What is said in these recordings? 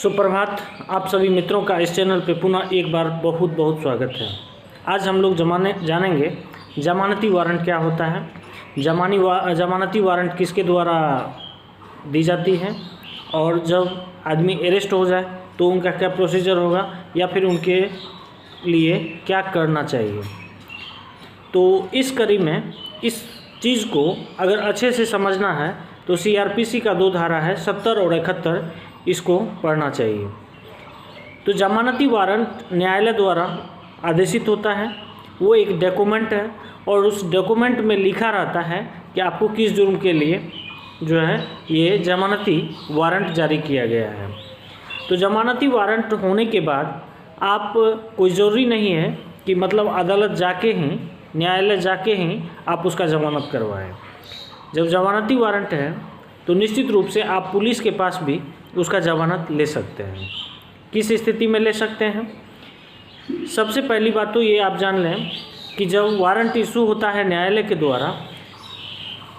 सुप्रभात। आप सभी मित्रों का इस चैनल पे पुनः एक बार बहुत बहुत स्वागत है। आज हम लोग जानेंगे जमानती वारंट क्या होता है, जमानती वारंट किसके द्वारा दी जाती है, और जब आदमी अरेस्ट हो जाए तो उनका क्या प्रोसीजर होगा या फिर उनके लिए क्या करना चाहिए। तो इस कड़ी में इस चीज़ को अगर अच्छे से समझना है तो CRPC का 2 धारा है 70 और 71, इसको पढ़ना चाहिए। तो जमानती वारंट न्यायालय द्वारा आदेशित होता है, वो एक डॉक्यूमेंट है और उस डॉक्यूमेंट में लिखा रहता है कि आपको किस जुर्म के लिए जो है ये जमानती वारंट जारी किया गया है। तो जमानती वारंट होने के बाद आप कोई ज़रूरी नहीं है कि मतलब अदालत जाके ही, न्यायालय जाके ही आप उसका जमानत करवाएं। जब जमानती वारंट है तो निश्चित रूप से आप पुलिस के पास भी उसका जमानत ले सकते हैं। किस स्थिति में ले सकते हैं? सबसे पहली बात तो ये आप जान लें कि जब वारंट इशू होता है न्यायालय के द्वारा,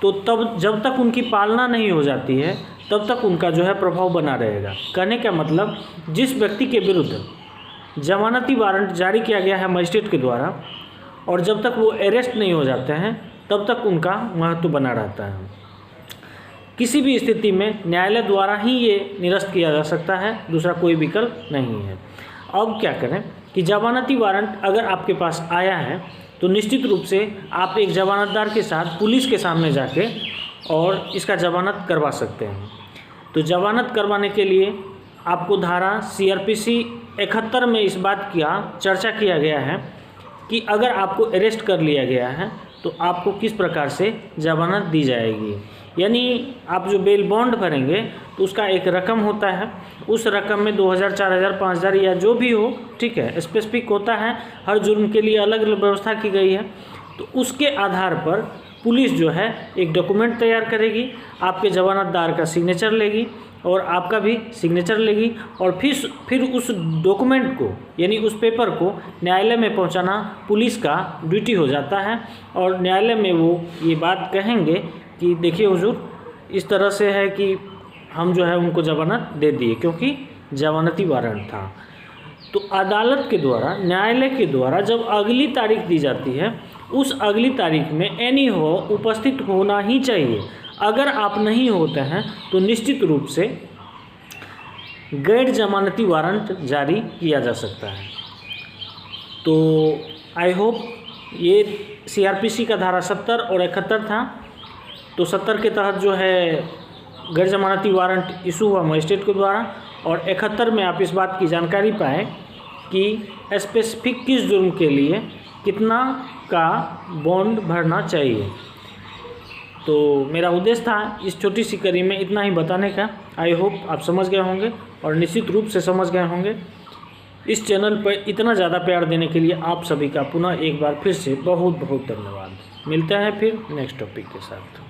तो तब जब तक उनकी पालना नहीं हो जाती है तब तक उनका जो है प्रभाव बना रहेगा। कहने का मतलब, जिस व्यक्ति के विरुद्ध जमानती वारंट जारी किया गया है मजिस्ट्रेट के द्वारा, और जब तक वो अरेस्ट नहीं हो जाते हैं तब तक उनका महत्व बना रहता है। किसी भी स्थिति में न्यायालय द्वारा ही ये निरस्त किया जा सकता है, दूसरा कोई विकल्प नहीं है। अब क्या करें कि जमानती वारंट अगर आपके पास आया है तो निश्चित रूप से आप एक जमानतदार के साथ पुलिस के सामने जाके और इसका जमानत करवा सकते हैं। तो जमानत करवाने के लिए आपको धारा CRPC 71 में इस बात का चर्चा किया गया है कि अगर आपको अरेस्ट कर लिया गया है तो आपको किस प्रकार से जमानत दी जाएगी। यानी आप जो बेल बॉन्ड भरेंगे तो उसका एक रकम होता है, उस रकम में 2000, 4000, 5000 या जो भी हो, ठीक है, स्पेसिफिक होता है, हर जुर्म के लिए अलग अलग व्यवस्था की गई है। तो उसके आधार पर पुलिस जो है एक डॉक्यूमेंट तैयार करेगी, आपके जमानतदार का सिग्नेचर लेगी और आपका भी सिग्नेचर लेगी, और फिर उस डॉक्यूमेंट को यानी उस पेपर को न्यायालय में पहुंचाना पुलिस का ड्यूटी हो जाता है। और न्यायालय में वो ये बात कहेंगे कि देखिए हुजूर, इस तरह से है कि हम जो है उनको जमानत दे दिए क्योंकि जमानती वारंट था। तो अदालत के द्वारा, न्यायालय के द्वारा जब अगली तारीख दी जाती है, उस अगली तारीख में एनी हो उपस्थित होना ही चाहिए। अगर आप नहीं होते हैं तो निश्चित रूप से गैर जमानती वारंट जारी किया जा सकता है। तो आई होप ये CRPC का धारा 70 और 71 था। तो 70 के तहत जो है गैर जमानती वारंट इशू हुआ मजिस्ट्रेट के द्वारा, और 71 में आप इस बात की जानकारी पाएँ कि स्पेसिफिक किस जुर्म के लिए कितना का बॉन्ड भरना चाहिए। तो मेरा उद्देश्य था इस छोटी सी कड़ी में इतना ही बताने का। आई होप आप समझ गए होंगे और निश्चित रूप से समझ गए होंगे। इस चैनल पर इतना ज़्यादा प्यार देने के लिए आप सभी का पुनः एक बार फिर से बहुत बहुत धन्यवाद। मिलते हैं फिर नेक्स्ट टॉपिक के साथ।